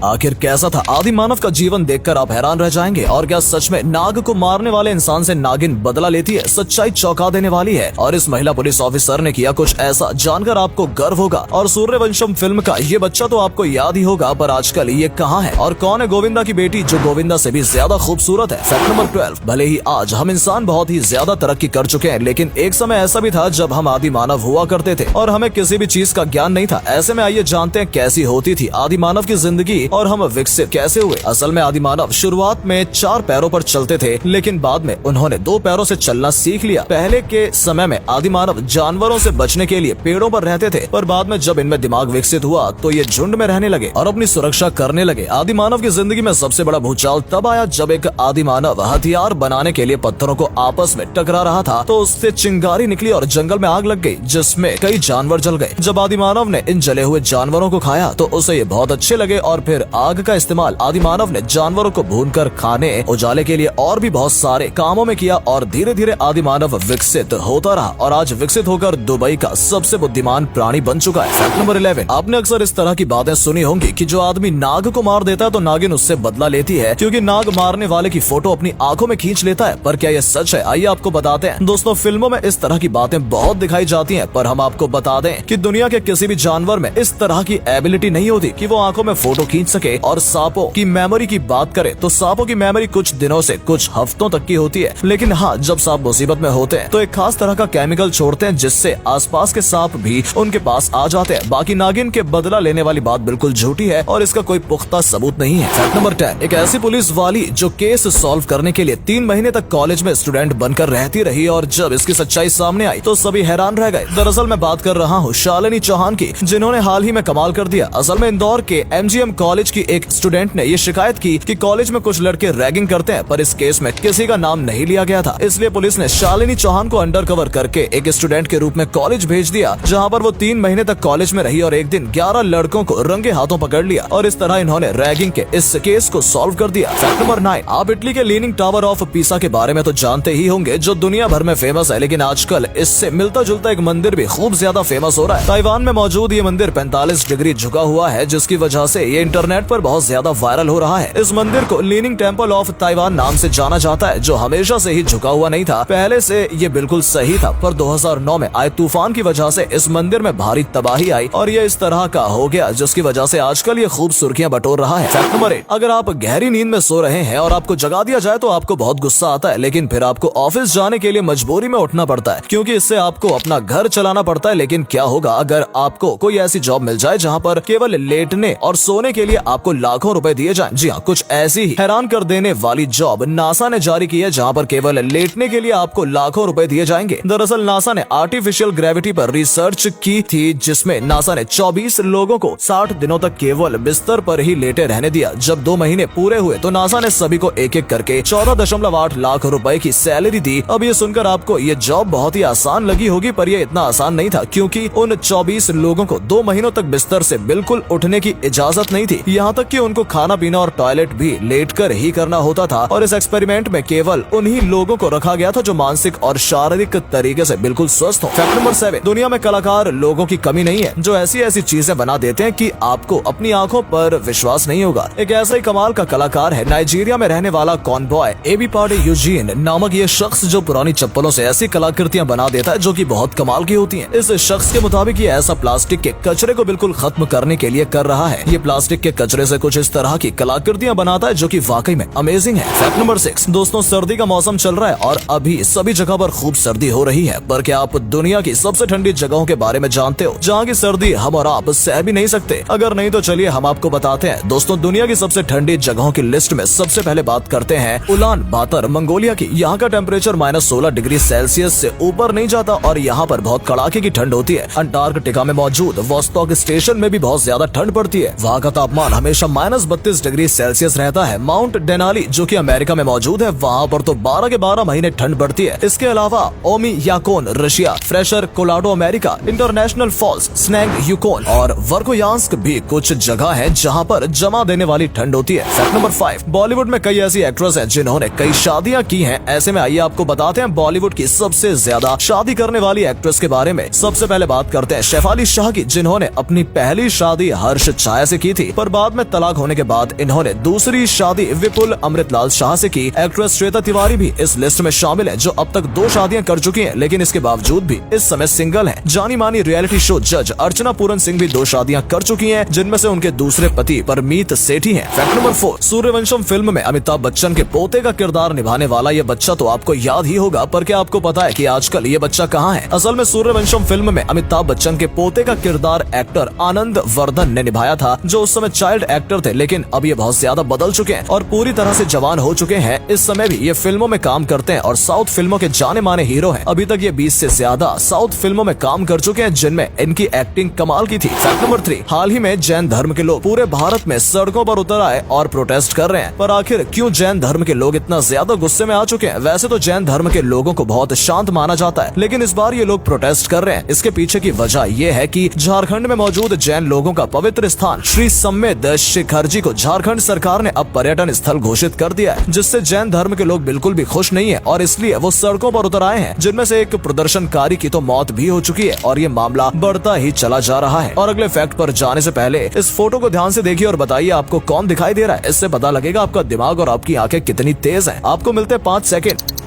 आखिर कैसा था आदि मानव का जीवन देखकर आप हैरान रह जाएंगे। और क्या सच में नाग को मारने वाले इंसान से नागिन बदला लेती है? सच्चाई चौंका देने वाली है और इस महिला पुलिस ऑफिसर ने किया कुछ ऐसा जानकर आपको गर्व होगा। और सूर्यवंशम फिल्म का ये बच्चा तो आपको याद ही होगा, पर आजकल ये कहाँ है और कौन है गोविंदा की बेटी जो गोविंदा से भी ज्यादा खूबसूरत है? Fact number 12। भले ही आज हम इंसान बहुत ही ज्यादा तरक्की कर चुके हैं, लेकिन एक समय ऐसा भी था जब हम आदि मानव हुआ करते थे और हमें किसी भी चीज का ज्ञान नहीं था। ऐसे में आइए जानते हैं कैसी होती थी आदि मानव की जिंदगी और हम विकसित कैसे हुए। असल में आदि मानव शुरुआत में 4 पैरों पर चलते थे, लेकिन बाद में उन्होंने 2 पैरों से चलना सीख लिया। पहले के समय में आदि मानव जानवरों से बचने के लिए पेड़ों पर रहते थे, पर बाद में जब इनमें दिमाग विकसित हुआ तो ये झुंड में रहने लगे और अपनी सुरक्षा करने लगे। आदि मानव की जिंदगी में सबसे बड़ा भूचाल तब आया जब एक आदि मानव हथियार बनाने के लिए पत्थरों को आपस में टकरा रहा था, तो उससे चिंगारी निकली और जंगल में आग लग गई, जिसमें कई जानवर जल गए। जब आदि मानव ने इन जले हुए जानवरों को खाया तो उसे ये बहुत अच्छे लगे और फिर आग का इस्तेमाल आदि मानव ने जानवरों को भूनकर खाने, उजाले के लिए और भी बहुत सारे कामों में किया और धीरे धीरे आदि मानव विकसित होता रहा और आज विकसित होकर दुबई का सबसे बुद्धिमान प्राणी बन चुका है। Fact number 11। आपने अक्सर इस तरह की बातें सुनी होंगी कि जो आदमी नाग को मार देता है तो नागिन उससे बदला लेती है, क्योंकि नाग मारने वाले की फोटो अपनी आंखों में खींच लेता है। पर क्या ये सच है? आइए आपको बताते हैं। दोस्तों, फिल्मों में इस तरह की बातें बहुत दिखाई जाती हैं, पर हम आपको बता दें कि दुनिया के किसी भी जानवर में इस तरह की एबिलिटी नहीं होती कि वो आंखों में फोटो खींच सके। और सांपों की मेमोरी की बात करें तो सांपों की मेमोरी कुछ दिनों से कुछ हफ्तों तक की होती है, लेकिन हाँ, जब सांप मुसीबत में होते हैं तो एक खास तरह का केमिकल छोड़ते हैं जिससे आसपास के सांप भी उनके पास आ जाते हैं। बाकी नागिन के बदला लेने वाली बात बिल्कुल झूठी है और इसका कोई पुख्ता सबूत नहीं है। Fact number 10। एक ऐसी पुलिस वाली जो केस सॉल्व करने के लिए 3 महीने तक कॉलेज में स्टूडेंट बनकर रहती रही और जब इसकी सच्चाई सामने आई तो सभी हैरान रह गए। दरअसल मैं बात कर रहा हूँ शालिनी चौहान की, जिन्होंने हाल ही में कमाल कर दिया। असल में इंदौर के MGM कॉलेज की एक स्टूडेंट ने ये शिकायत की कि कॉलेज में कुछ लड़के रैगिंग करते हैं, पर इस केस में किसी का नाम नहीं लिया गया था। इसलिए पुलिस ने शालिनी चौहान को अंडरकवर करके एक स्टूडेंट के रूप में कॉलेज भेज दिया, जहाँ पर वो 3 महीने तक कॉलेज में रही और एक दिन 11 लड़कों को रंगे हाथों पकड़ लिया और इस तरह इन्होंने रैगिंग के इस केस को सॉल्व कर दिया। Fact number 9। आप इटली के लीनिंग टावर ऑफ पीसा के बारे में तो जानते ही होंगे, जो दुनिया भर में फेमस है, लेकिन आजकल इससे मिलता जुलता एक मंदिर भी खूब ज्यादा फेमस हो रहा है। ताइवान में मौजूद ये मंदिर 45 डिग्री झुका हुआ है, जिसकी वजह से ये इंटरनेट पर बहुत ज्यादा वायरल हो रहा है। इस मंदिर को लीनिंग टेम्पल ऑफ ताइवान नाम से जाना जाता है, जो हमेशा से ही झुका हुआ नहीं था। पहले से ये बिल्कुल सही था, पर 2009 में आए तूफान की वजह से इस मंदिर में भारी तबाही आई और ये इस तरह का हो गया, जिसकी वजह से आजकल ये खूब सुर्खियां बटोर रहा है। Fact number 8। अगर आप गहरी नींद में सो रहे हैं और आपको जगा दिया जाए तो आपको बहुत गुस्सा आता है, लेकिन फिर आपको ऑफिस जाने के लिए मजबूरी में उठना पड़ता है, क्योंकि इससे आपको अपना घर चलाना पड़ता है। लेकिन क्या होगा अगर आपको कोई ऐसी जॉब मिल जाए जहाँ पर केवल लेटने और सोने के लिए आपको लाखों रुपए दिए जाएं? जी हाँ, कुछ ऐसी ही हैरान कर देने वाली जॉब नासा ने जारी की है, जहाँ पर केवल लेटने के लिए आपको लाखों रुपए दिए जाएंगे। दरअसल नासा ने आर्टिफिशियल ग्रेविटी पर रिसर्च की थी, जिसमें नासा ने 24 लोगों को 60 दिनों तक केवल बिस्तर पर ही लेटे रहने दिया। जब 2 महीने पूरे हुए तो नासा ने सभी को एक एक करके 14.8 लाख रुपए की सैलरी दी। अब ये सुनकर आपको ये जॉब बहुत ही आसान लगी होगी, पर ये इतना आसान नहीं था, क्योंकि उन 24 लोगों को 2 महीनों तक बिस्तर से बिल्कुल उठने की इजाजत नहीं थी। यहाँ तक कि उनको खाना पीना और टॉयलेट भी लेटकर ही करना होता था और इस एक्सपेरिमेंट में केवल उन्हीं लोगों को रखा गया था जो मानसिक और शारीरिक तरीके से बिल्कुल स्वस्थ हो। Fact number 7। दुनिया में कलाकार लोगों की कमी नहीं है जो ऐसी ऐसी चीजें बना देते हैं कि आपको अपनी आंखों पर विश्वास नहीं होगा। एक ऐसा ही कमाल का कलाकार है नाइजीरिया में रहने वाला कॉनबॉय एबी पार्डे यूजीन नामक ये शख्स, जो पुरानी चप्पलों से ऐसी कलाकृतियां बना देता है जो कि बहुत कमाल की होती हैं। इस शख्स के मुताबिक ये ऐसा प्लास्टिक के कचरे को बिल्कुल खत्म करने के लिए कर रहा है। ये प्लास्टिक के कचरे से कुछ इस तरह की कलाकृतियां बनाता है जो कि वाकई में अमेजिंग है। Fact number 6। दोस्तों, सर्दी का मौसम चल रहा है और अभी सभी जगह पर खूब सर्दी हो रही है, पर क्या आप दुनिया की सबसे ठंडी जगहों के बारे में जानते हो जहाँ की सर्दी हम और आप सह भी नहीं सकते? अगर नहीं तो चलिए हम आपको बताते हैं। दोस्तों, दुनिया की सबसे ठंडी जगहों की लिस्ट में सबसे पहले बात करते हैं उलान बातर मंगोलिया की। यहाँ का टेम्परेचर -16 डिग्री सेल्सियस से ऊपर नहीं जाता और यहाँ पर बहुत कड़ाके की ठंड होती है। अंटार्कटिका में मौजूद वोस्टॉक स्टेशन में भी बहुत ज्यादा ठंड पड़ती है। वहाँ का तापमान हमेशा -32 डिग्री सेल्सियस रहता है। माउंट डेनाली जो कि अमेरिका में मौजूद है, वहाँ पर तो 12 के 12 महीने ठंड पड़ती है। इसके अलावा Oymyakon Russia, Fraser Colorado America, International Falls Snag Yukon और वर्कोयांस्क भी कुछ जगह है जहाँ पर जमा देने वाली ठंड होती है। Fact number 5। बॉलीवुड में कई ऐसी एक्ट्रेस हैं जिन्होंने कई शादियां की हैं। ऐसे में आइए आपको बताते हैं बॉलीवुड की सबसे ज्यादा शादी करने वाली एक्ट्रेस के बारे में। सबसे पहले बात करते हैं शेफाली शाह की, जिन्होंने अपनी पहली शादी हर्ष छाया से की थी, पर और बाद में तलाक होने के बाद इन्होंने दूसरी शादी विपुल अमृतलाल शाह से की। एक्ट्रेस श्वेता तिवारी भी इस लिस्ट में शामिल है, जो अब तक 2 शादियां कर चुकी हैं, लेकिन इसके बावजूद भी इस समय सिंगल हैं। जानी मानी रियलिटी शो जज अर्चना पूरन सिंह भी 2 शादियां कर चुकी हैं, जिनमें से उनके दूसरे पति परमीत सेठी हैं। फैक्ट नंबर 4, सूर्यवंशम फिल्म में अमिताभ बच्चन के पोते का किरदार निभाने वाला ये बच्चा तो आपको याद ही होगा, पर क्या आपको पता है कि आजकल ये बच्चा कहाँ है? असल में सूर्यवंशम फिल्म में अमिताभ बच्चन के पोते का किरदार एक्टर आनंद वर्धन ने निभाया था, जो उस समय चाइल्ड एक्टर थे, लेकिन अब ये बहुत ज्यादा बदल चुके हैं और पूरी तरह से जवान हो चुके हैं। इस समय भी ये फिल्मों में काम करते हैं और साउथ फिल्मों के जाने माने हीरो हैं। अभी तक ये 20 से ज्यादा साउथ फिल्मों में काम कर चुके हैं, जिनमें इनकी एक्टिंग कमाल की थी। फैक्ट नंबर 3, हाल ही में जैन धर्म के लोग पूरे भारत में सड़कों पर उतर आए और प्रोटेस्ट कर रहे हैं, पर आखिर क्यों जैन धर्म के लोग इतना ज्यादा गुस्से में आ चुके हैं? वैसे तो जैन धर्म के लोगों को बहुत शांत माना जाता है, लेकिन इस बार ये लोग प्रोटेस्ट कर रहे हैं। इसके पीछे की वजह ये है कि झारखंड में मौजूद जैन लोगों का पवित्र स्थान श्री सम्मेद शिखर जी को झारखंड सरकार ने अब पर्यटन स्थल घोषित कर दिया है, जिससे जैन धर्म के लोग बिल्कुल भी खुश नहीं है और इसलिए वो सड़कों पर उतर आए हैं, जिनमें से एक प्रदर्शनकारी की तो मौत भी हो चुकी है और ये मामला बढ़ता ही चला जा रहा है। और अगले फैक्ट पर जाने से पहले इस फोटो को ध्यान से देखिए और बताइए आपको कौन दिखाई दे रहा है। इससे पता लगेगा आपका दिमाग और आपकी आंखें कितनी तेज हैं। आपको मिलते हैं 5 second.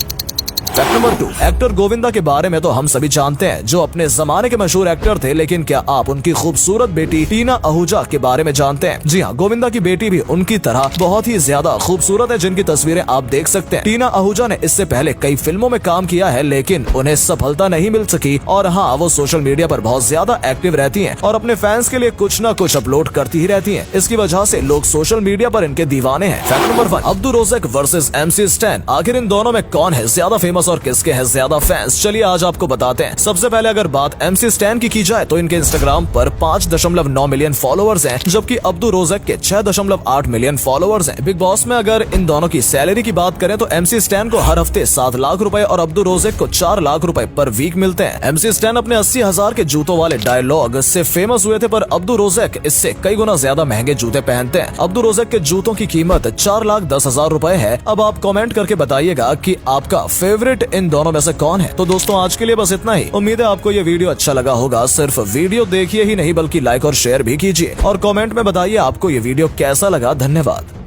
Fact number 2, actor Govinda के बारे में तो हम सभी जानते हैं, जो अपने जमाने के मशहूर एक्टर थे, लेकिन क्या आप उनकी खूबसूरत बेटी टीना आहूजा के बारे में जानते हैं? जी हाँ, गोविंदा की बेटी भी उनकी तरह बहुत ही ज्यादा खूबसूरत है, जिनकी तस्वीरें आप देख सकते हैं। टीना आहूजा ने इससे पहले कई फिल्मों में काम किया है, लेकिन उन्हें सफलता नहीं मिल सकी। और हाँ, वो सोशल मीडिया पर बहुत ज्यादा एक्टिव रहती है और अपने फैंस के लिए कुछ न कुछ अपलोड करती ही रहती है। इसकी वजह से लोग सोशल मीडिया पर इनके दीवाने हैं। Fact number 1, Abdu Rozik versus MC Stan. आखिर इन दोनों में कौन है ज्यादा फेमस और किसके हैं ज्यादा फैंस? चलिए आज आपको बताते हैं। सबसे पहले अगर बात MC स्टैन की जाए तो इनके इंस्टाग्राम पर 5.9 मिलियन फॉलोअर्स हैं, जबकि अब्दू रोज़ेक के 6.8 मिलियन फॉलोअर्स हैं। बिग बॉस में अगर इन दोनों की सैलरी की बात करें तो MC स्टैन को हर हफ्ते 7 लाख रुपए और अब्दू रोज़ेक को 4 लाख रुपए पर वीक मिलते हैं। MC स्टैन अपने 80,000 के जूतों वाले डायलॉग से फेमस हुए थे, पर अब्दू रोज़ेक इससे कई गुना ज्यादा महंगे जूते पहनते हैं। अब्दू रोज़ेक के जूतों की कीमत 4,10,000 रुपए है। अब आप कमेंट करके बताइएगा कि आपका फेवरेट इन दोनों में से कौन है। तो दोस्तों आज के लिए बस इतना ही। उम्मीद है आपको ये वीडियो अच्छा लगा होगा। सिर्फ वीडियो देखिए ही नहीं बल्कि लाइक और शेयर भी कीजिए और कमेंट में बताइए आपको ये वीडियो कैसा लगा। धन्यवाद।